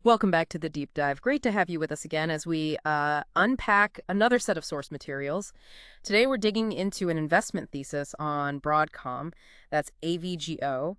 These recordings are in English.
Welcome back to the deep dive. Great to have you with us again as we unpack another set of source materials. Today we're digging into an investment thesis on Broadcom. That's AVGO.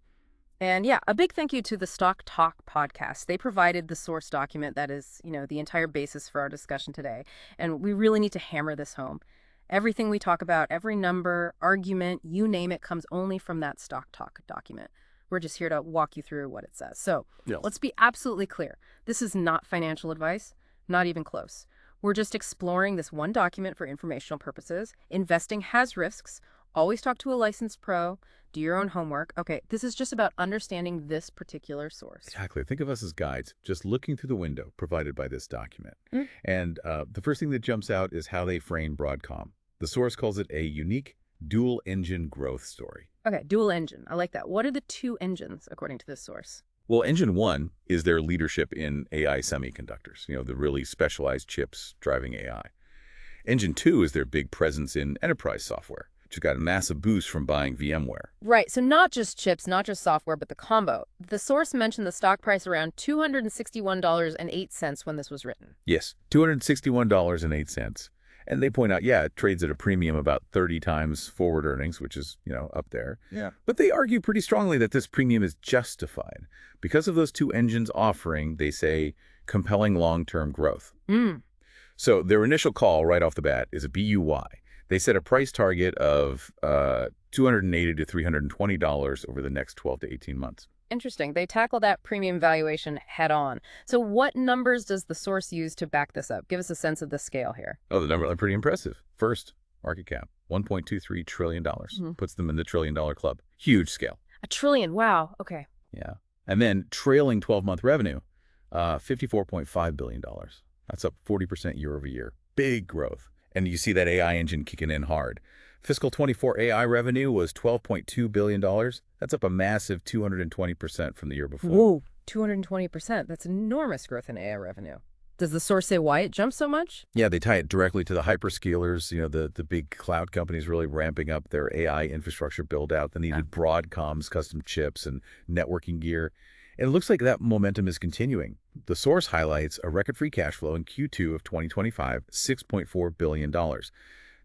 And yeah, a big thank you to the Stock Talk podcast. They provided the source document that is, the entire basis for our discussion today. And we really need to hammer this home. Everything we talk about, every number, argument, you name it, comes only from that Stock Talk document. We're just here to walk you through what it says. So let's be absolutely clear. This is not financial advice, not even close. We're just exploring this one document for informational purposes. Investing has risks. Always talk to a licensed pro. Do your own homework. Okay, this is just about understanding this particular source. Exactly. Think of us as guides, just looking through the window provided by this document. And the first thing that jumps out is how they frame Broadcom. The source calls it a unique dual-engine growth story. Okay, dual engine. I like that. What are the two engines, according to this source? Well, engine one is their leadership in AI semiconductors, the really specialized chips driving AI. Engine two is their big presence in enterprise software, which got a massive boost from buying VMware. Right, so not just chips, not just software, but the combo. The source mentioned the stock price around $261.08 when this was written. Yes, $261.08. And they point out, it trades at a premium about 30 times forward earnings, which is, up there. Yeah. But they argue pretty strongly that this premium is justified. Because of those two engines offering, they say, compelling long-term growth. So their initial call right off the bat is a BUY. They set a price target of $280 to $320 over the next 12 to 18 months. Interesting. They tackle that premium valuation head on. So what numbers does the source use to back this up? Give us a sense of the scale here. Oh, the numbers are pretty impressive. First, market cap, $1.23 trillion. Puts them in the trillion-dollar club. Huge scale. $1 trillion. Wow. Okay. Yeah. And then trailing 12-month revenue, $54.5 billion. That's up 40% year over year. Big growth. And you see that AI engine kicking in hard. Fiscal 24 AI revenue was $12.2 billion. That's up a massive 220% from the year before. Whoa, 220%. That's enormous growth in AI revenue. Does the source say why it jumped so much? Yeah, they tie it directly to the hyperscalers, the big cloud companies really ramping up their AI infrastructure build-out. They needed Broadcom's custom chips and networking gear. And it looks like that momentum is continuing. The source highlights a record free cash flow in Q2 of 2025, $6.4 billion.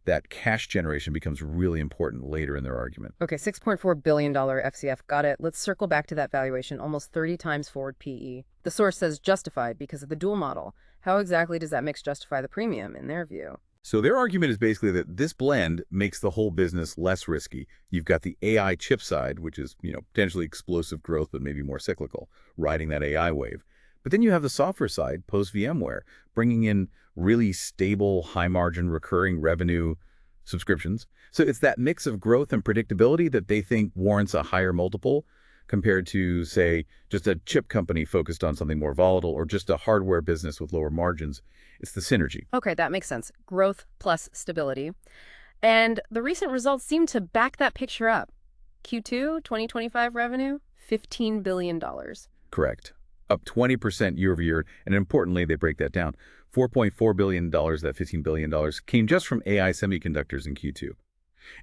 That cash generation becomes really important later in their argument. Okay, $6.4 billion FCF. Got it. Let's circle back to that valuation, almost 30 times forward PE. The source says justified because of the dual model. How exactly does that mix justify the premium in their view? So their argument is basically that this blend makes the whole business less risky. You've got the AI chip side, which is, potentially explosive growth, but maybe more cyclical, riding that AI wave. But then you have the software side, post-VMware, bringing in really stable, high-margin, recurring revenue subscriptions. So it's that mix of growth and predictability that they think warrants a higher multiple compared to, say, just a chip company focused on something more volatile or just a hardware business with lower margins. It's the synergy. Okay, that makes sense. Growth plus stability. And the recent results seem to back that picture up. Q2 2025 revenue, $15 billion. Correct. Up 20% year over year. And importantly, they break that down. $4.4 billion, that $15 billion, came just from AI semiconductors in Q2.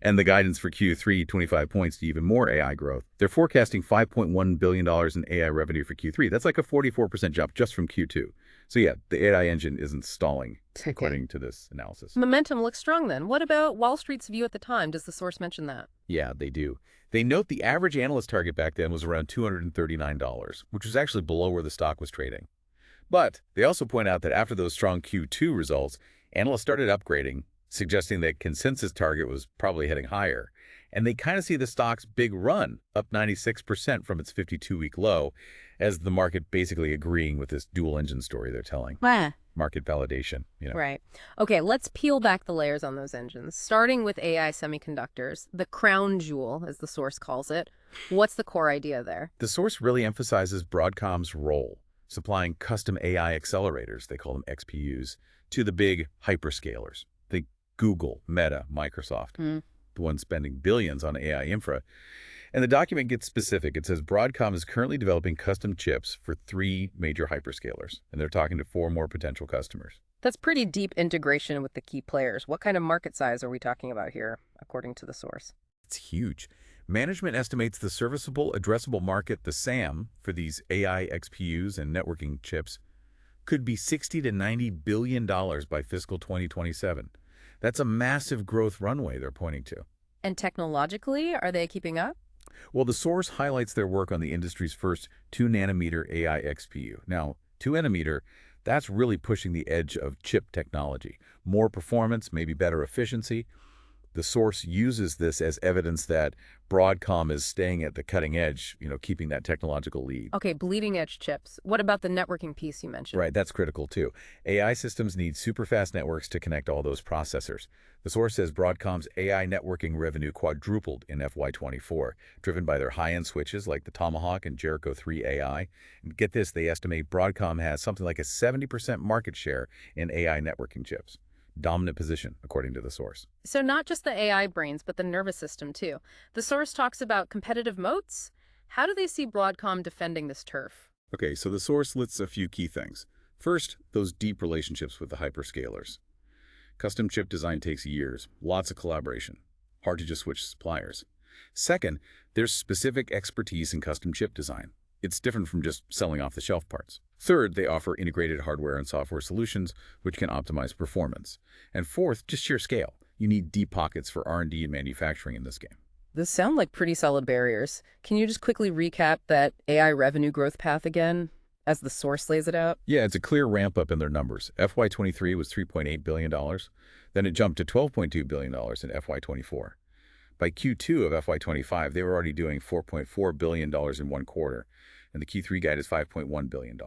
And the guidance for Q3, 25 points to even more AI growth. They're forecasting $5.1 billion in AI revenue for Q3. That's like a 44% jump just from Q2. So yeah, the AI engine isn't stalling, according to this analysis. Momentum looks strong then. What about Wall Street's view at the time? Does the source mention that? Yeah, they do. They note the average analyst target back then was around $239, which was actually below where the stock was trading. But they also point out that after those strong Q2 results, analysts started upgrading, suggesting that consensus target was probably heading higher. And they kind of see the stock's big run, up 96% from its 52-week low, as the market basically agreeing with this dual engine story they're telling. Market validation, Right. Okay, let's peel back the layers on those engines. Starting with AI semiconductors, the crown jewel, as the source calls it. What's the core idea there? The source really emphasizes Broadcom's role, supplying custom AI accelerators, they call them XPUs, to the big hyperscalers. Think Google, Meta, Microsoft, the ones spending billions on AI infra. And the document gets specific. It says Broadcom is currently developing custom chips for 3 major hyperscalers, and they're talking to 4 more potential customers. That's pretty deep integration with the key players. What kind of market size are we talking about here, according to the source? It's huge. Management estimates the serviceable addressable market, the SAM, for these AI XPUs and networking chips could be $60 to $90 billion by fiscal 2027. That's a massive growth runway they're pointing to. And technologically, are they keeping up? Well, the source highlights their work on the industry's first 2-nanometer AI XPU. Now, 2-nanometer, that's really pushing the edge of chip technology. More performance, maybe better efficiency. The source uses this as evidence that Broadcom is staying at the cutting edge, keeping that technological lead. Okay, bleeding edge chips. What about the networking piece you mentioned? Right, that's critical too. AI systems need super fast networks to connect all those processors. The source says Broadcom's AI networking revenue quadrupled in FY24, driven by their high-end switches like the Tomahawk and Jericho 3 AI. And get this, they estimate Broadcom has something like a 70% market share in AI networking chips. Dominant position, according to the source. So not just the AI brains, but the nervous system too. The source talks about competitive moats. How do they see Broadcom defending this turf? Okay, so the source lists a few key things. First, those deep relationships with the hyperscalers. Custom chip design takes years, lots of collaboration. Hard to just switch suppliers. Second, there's specific expertise in custom chip design. It's different from just selling off-the-shelf parts. Third, they offer integrated hardware and software solutions, which can optimize performance. And fourth, just sheer scale. You need deep pockets for R&D and manufacturing in this game. Those sound like pretty solid barriers. Can you just quickly recap that AI revenue growth path again, as the source lays it out? Yeah, it's a clear ramp up in their numbers. FY23 was $3.8 billion. Then it jumped to $12.2 billion in FY24. By Q2 of FY25, they were already doing $4.4 billion in one quarter, and the Q3 guide is $5.1 billion.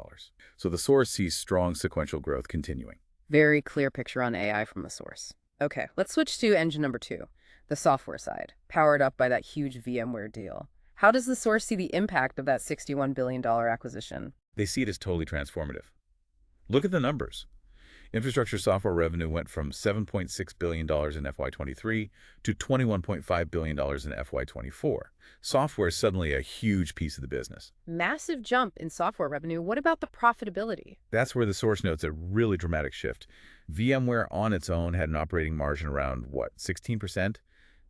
So the source sees strong sequential growth continuing. Very clear picture on AI from the source. Okay, let's switch to engine number 2, the software side, powered up by that huge VMware deal. How does the source see the impact of that $61 billion acquisition? They see it as totally transformative. Look at the numbers. Infrastructure software revenue went from $7.6 billion in FY23 to $21.5 billion in FY24. Software is suddenly a huge piece of the business. Massive jump in software revenue. What about the profitability? That's where the source notes a really dramatic shift. VMware on its own had an operating margin around, 16%?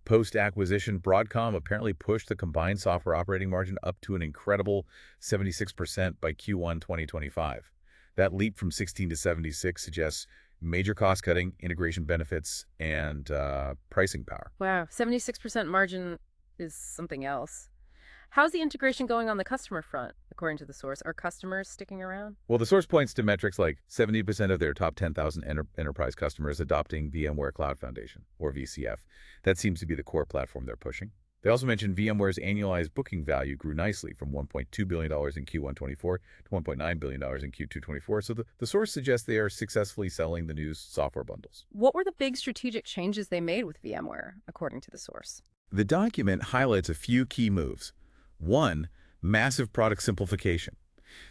Post-acquisition, Broadcom apparently pushed the combined software operating margin up to an incredible 76% by Q1 2025. That leap from 16 to 76 suggests major cost-cutting, integration benefits, and pricing power. Wow, 76% margin is something else. How's the integration going on the customer front, according to the source? Are customers sticking around? Well, the source points to metrics like 70% of their top 10,000 enterprise customers adopting VMware Cloud Foundation, or VCF. That seems to be the core platform they're pushing. They also mentioned VMware's annualized booking value grew nicely from $1.2 billion in Q1 24 to $1.9 billion in Q2 24. So the source suggests they are successfully selling the new software bundles. What were the big strategic changes they made with VMware, according to the source? The document highlights a few key moves. One, massive product simplification.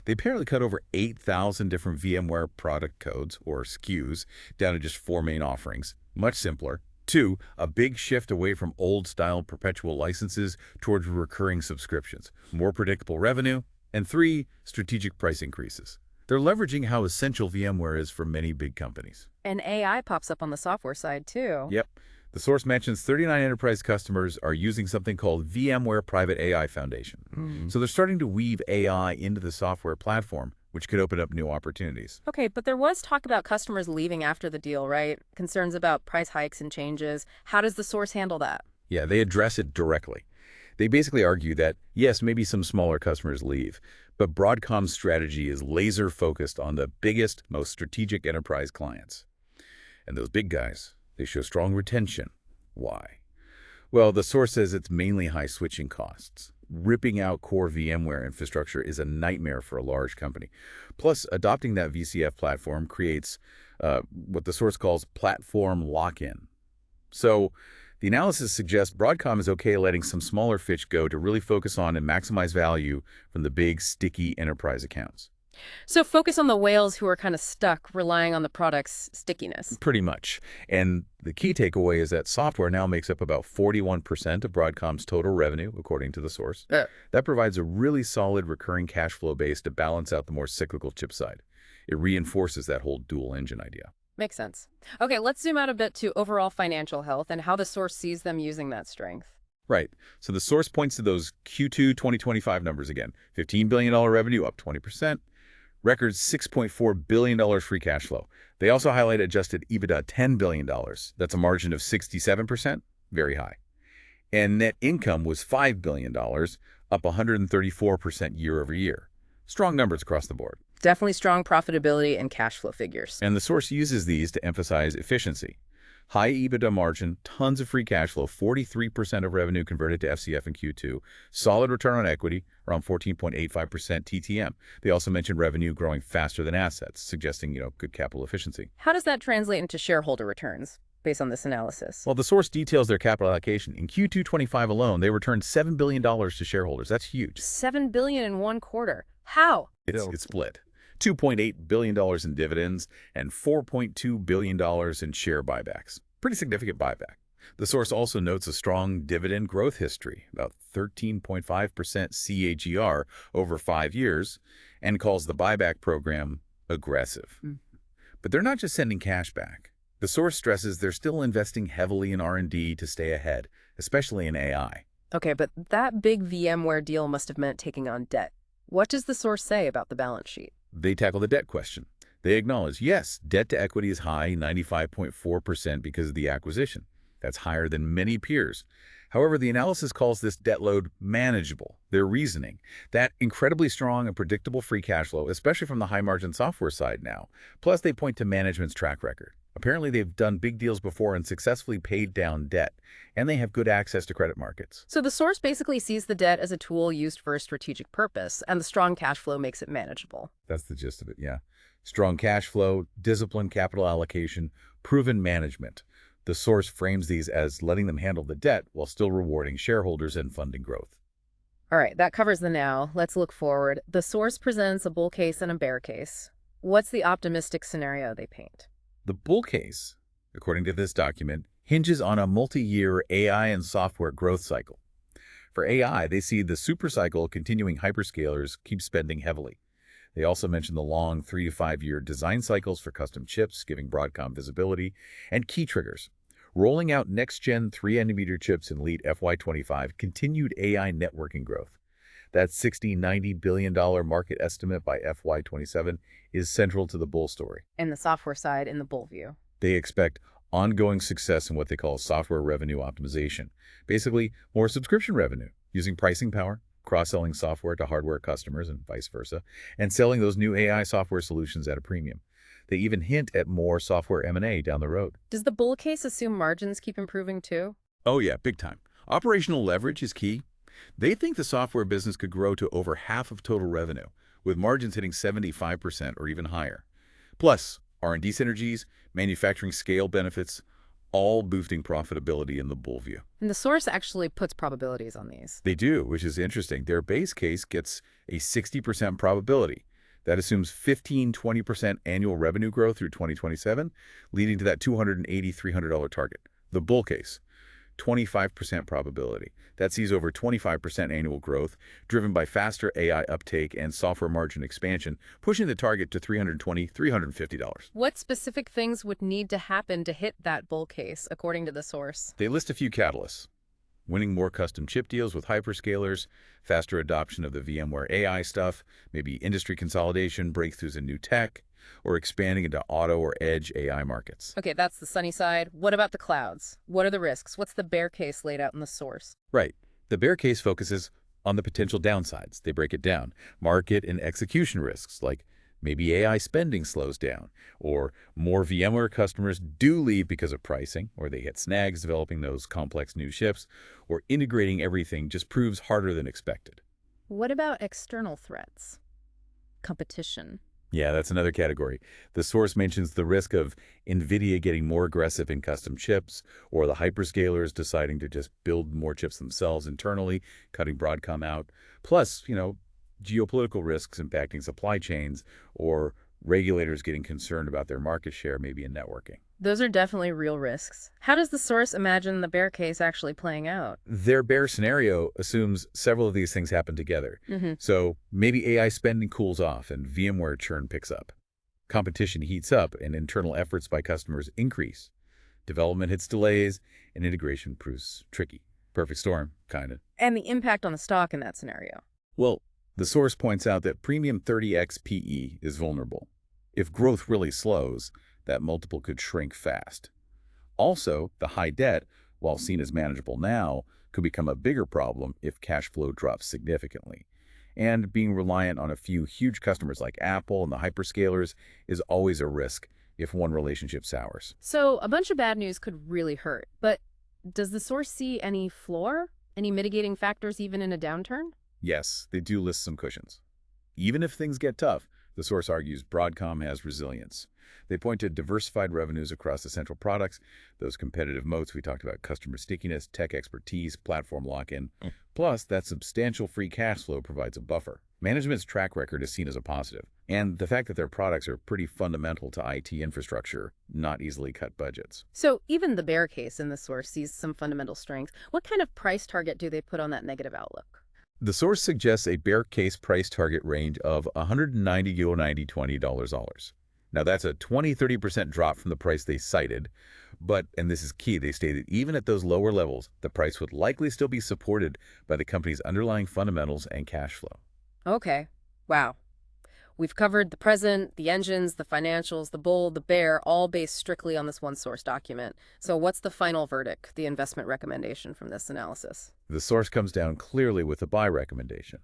They apparently cut over 8,000 different VMware product codes, or SKUs, down to just 4 main offerings. Much simpler. 2, a big shift away from old-style perpetual licenses towards recurring subscriptions, more predictable revenue. And 3, strategic price increases. They're leveraging how essential VMware is for many big companies. And AI pops up on the software side, too. Yep. The source mentions 39 enterprise customers are using something called VMware Private AI Foundation. So they're starting to weave AI into the software platform, which could open up new opportunities. Okay, but there was talk about customers leaving after the deal, right? Concerns about price hikes and changes. How does the source handle that? Yeah, they address it directly. They basically argue that, yes, maybe some smaller customers leave, but Broadcom's strategy is laser-focused on the biggest, most strategic enterprise clients. And those big guys, they show strong retention. Why? Well, the source says it's mainly high switching costs. Ripping out core VMware infrastructure is a nightmare for a large company. Plus, adopting that VCF platform creates what the source calls platform lock-in. So the analysis suggests Broadcom is okay letting some smaller fish go to really focus on and maximize value from the big, sticky enterprise accounts. So focus on the whales who are kind of stuck relying on the product's stickiness. Pretty much. And the key takeaway is that software now makes up about 41% of Broadcom's total revenue, according to the source. That provides a really solid recurring cash flow base to balance out the more cyclical chip side. It reinforces that whole dual engine idea. Makes sense. Okay, let's zoom out a bit to overall financial health and how the source sees them using that strength. Right. So the source points to those Q2 2025 numbers again. $15 billion revenue, up 20%. Record $6.4 billion free cash flow. They also highlight adjusted EBITDA $10 billion. That's a margin of 67%, very high. And net income was $5 billion, up 134% year over year. Strong numbers across the board. Definitely strong profitability and cash flow figures. And the source uses these to emphasize efficiency. High EBITDA margin, tons of free cash flow, 43% of revenue converted to FCF in Q2, solid return on equity, around 14.85% TTM. They also mentioned revenue growing faster than assets, suggesting, good capital efficiency. How does that translate into shareholder returns based on this analysis? Well, the source details their capital allocation. In Q2 25 alone, they returned $7 billion to shareholders. That's huge. $7 billion in one quarter. How? It's split. $2.8 billion in dividends and $4.2 billion in share buybacks. Pretty significant buyback. The source also notes a strong dividend growth history, about 13.5% CAGR over 5 years, and calls the buyback program aggressive. But they're not just sending cash back. The source stresses they're still investing heavily in R&D to stay ahead, especially in AI. Okay, but that big VMware deal must have meant taking on debt. What does the source say about the balance sheet? They tackle the debt question. They acknowledge, yes, debt to equity is high, 95.4% because of the acquisition. That's higher than many peers. However, the analysis calls this debt load manageable. Their reasoning, that incredibly strong and predictable free cash flow, especially from the high-margin software side now. Plus, they point to management's track record. Apparently, they've done big deals before and successfully paid down debt, and they have good access to credit markets. So the source basically sees the debt as a tool used for a strategic purpose, and the strong cash flow makes it manageable. That's the gist of it, yeah. Strong cash flow, disciplined capital allocation, proven management. The source frames these as letting them handle the debt while still rewarding shareholders and funding growth. All right, that covers the now. Let's look forward. The source presents a bull case and a bear case. What's the optimistic scenario they paint? The bull case, according to this document, hinges on a multi-year AI and software growth cycle. For AI, they see the supercycle continuing. Hyperscalers keep spending heavily. They also mention the long 3 to 5 year design cycles for custom chips, giving Broadcom visibility, and key triggers. Rolling out next-gen 3nm chips in late FY25, continued AI networking growth. That $60–90 billion market estimate by FY27 is central to the bull story. And the software side in the bull view. They expect ongoing success in what they call software revenue optimization. Basically, more subscription revenue, using pricing power, cross-selling software to hardware customers and vice versa, and selling those new AI software solutions at a premium. They even hint at more software M&A down the road. Does the bull case assume margins keep improving too? Oh yeah, big time. Operational leverage is key. They think the software business could grow to over half of total revenue, with margins hitting 75% or even higher. Plus, R&D synergies, manufacturing scale benefits, all boosting profitability in the bull view. And the source actually puts probabilities on these. They do, which is interesting. Their base case gets a 60% probability. That assumes 15–20% annual revenue growth through 2027, leading to that $280–300 target. The bull case, 25% probability. That sees over 25% annual growth, driven by faster AI uptake and software margin expansion, pushing the target to $320–350. What specific things would need to happen to hit that bull case, according to the source? They list a few catalysts. Winning more custom chip deals with hyperscalers, faster adoption of the VMware AI stuff, maybe industry consolidation, breakthroughs in new tech, or expanding into auto or edge AI markets. Okay, that's the sunny side. What about the clouds? What are the risks? What's the bear case laid out in the source? Right. The bear case focuses on the potential downsides. They break it down. Market and execution risks, like maybe AI spending slows down, or more VMware customers do leave because of pricing, or they hit snags developing those complex new chips, or integrating everything just proves harder than expected. What about external threats? Competition. Yeah, that's another category. The source mentions the risk of NVIDIA getting more aggressive in custom chips, or the hyperscalers deciding to just build more chips themselves internally, cutting Broadcom out. Plus, geopolitical risks impacting supply chains, or regulators getting concerned about their market share, maybe in networking. Those are definitely real risks. How does the source imagine the bear case actually playing out? Their bear scenario assumes several of these things happen together. So maybe AI spending cools off and VMware churn picks up. Competition heats up and internal efforts by customers increase. Development hits delays and integration proves tricky. Perfect storm, kind of. And the impact on the stock in that scenario. Well, the source points out that premium 30x PE is vulnerable. If growth really slows, that multiple could shrink fast. Also, the high debt, while seen as manageable now, could become a bigger problem if cash flow drops significantly. And being reliant on a few huge customers like Apple and the hyperscalers is always a risk if one relationship sours. So a bunch of bad news could really hurt. But does the source see any floor? Any mitigating factors even in a downturn? Yes, they do list some cushions. Even if things get tough, the source argues Broadcom has resilience. They point to diversified revenues across essential products, those competitive moats we talked about, customer stickiness, tech expertise, platform lock-in. Plus, that substantial free cash flow provides a buffer. Management's track record is seen as a positive, and the fact that their products are pretty fundamental to IT infrastructure, not easily cut budgets. So even the bear case in the source sees some fundamental strength. What kind of price target do they put on that negative outlook? The source suggests a bear case price target range of $190-$20. Now, that's a 20–30% drop from the price they cited, but, and this is key, they stated even at those lower levels, the price would likely still be supported by the company's underlying fundamentals and cash flow. Okay. Wow. We've covered the present, the engines, the financials, the bull, the bear, all based strictly on this one source document. So what's the final verdict, the investment recommendation from this analysis? The source comes down clearly with a buy recommendation.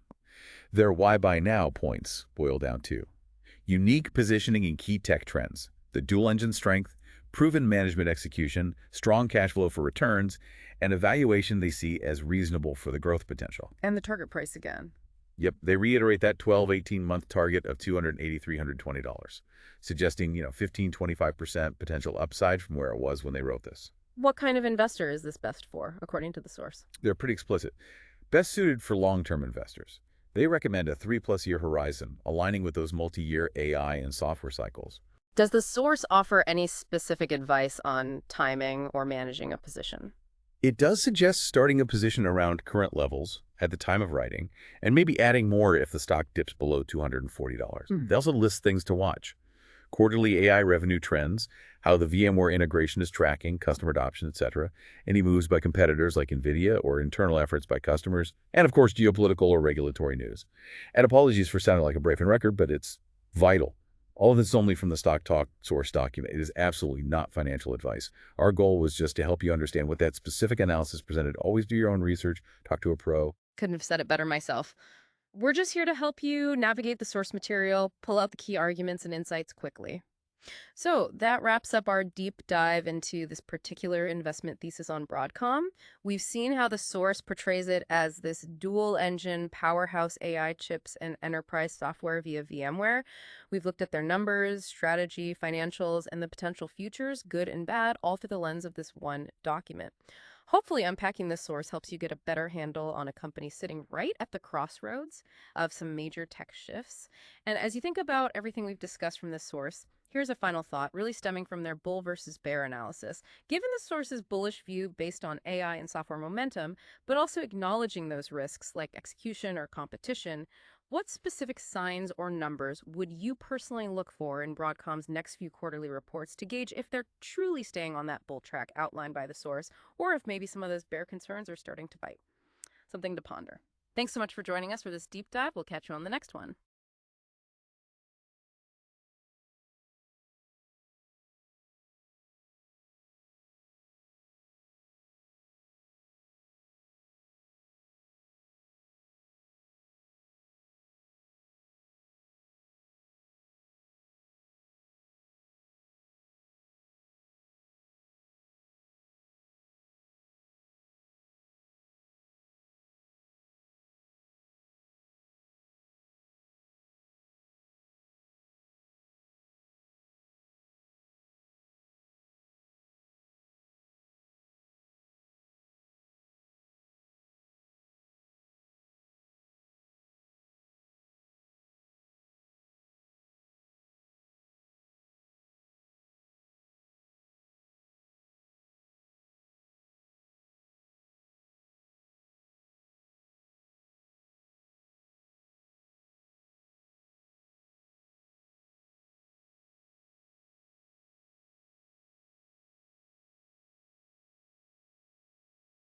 Their why buy now points boil down to unique positioning in key tech trends, the dual engine strength, proven management execution, strong cash flow for returns, and a valuation they see as reasonable for the growth potential. And the target price again. Yep, they reiterate that 12–18-month target of $280–320, suggesting, 15–25% potential upside from where it was when they wrote this. What kind of investor is this best for, according to the source? They're pretty explicit. Best suited for long-term investors. They recommend a 3+ year horizon, aligning with those multi-year AI and software cycles. Does the source offer any specific advice on timing or managing a position? It does suggest starting a position around current levels at the time of writing, and maybe adding more if the stock dips below $240. They also list things to watch. Quarterly AI revenue trends, how the VMware integration is tracking, customer adoption, etc., any moves by competitors like NVIDIA or internal efforts by customers, and of course geopolitical or regulatory news. And apologies for sounding like a broken record, but it's vital. All of this is only from the Stock Talk source document. It is absolutely not financial advice. Our goal was just to help you understand what that specific analysis presented. Always do your own research, talk to a pro. Couldn't have said it better myself. We're just here to help you navigate the source material, pull out the key arguments and insights quickly. So that wraps up our deep dive into this particular investment thesis on Broadcom. We've seen how the source portrays it as this dual-engine powerhouse AI chips and enterprise software via VMware. We've looked at their numbers, strategy, financials, and the potential futures, good and bad, all through the lens of this one document. Hopefully, unpacking this source helps you get a better handle on a company sitting right at the crossroads of some major tech shifts. And as you think about everything we've discussed from this source, here's a final thought, really stemming from their bull versus bear analysis. Given the source's bullish view based on AI and software momentum, but also acknowledging those risks like execution or competition, what specific signs or numbers would you personally look for in Broadcom's next few quarterly reports to gauge if they're truly staying on that bull track outlined by the source, or if maybe some of those bear concerns are starting to bite? Something to ponder. Thanks so much for joining us for this deep dive. We'll catch you on the next one.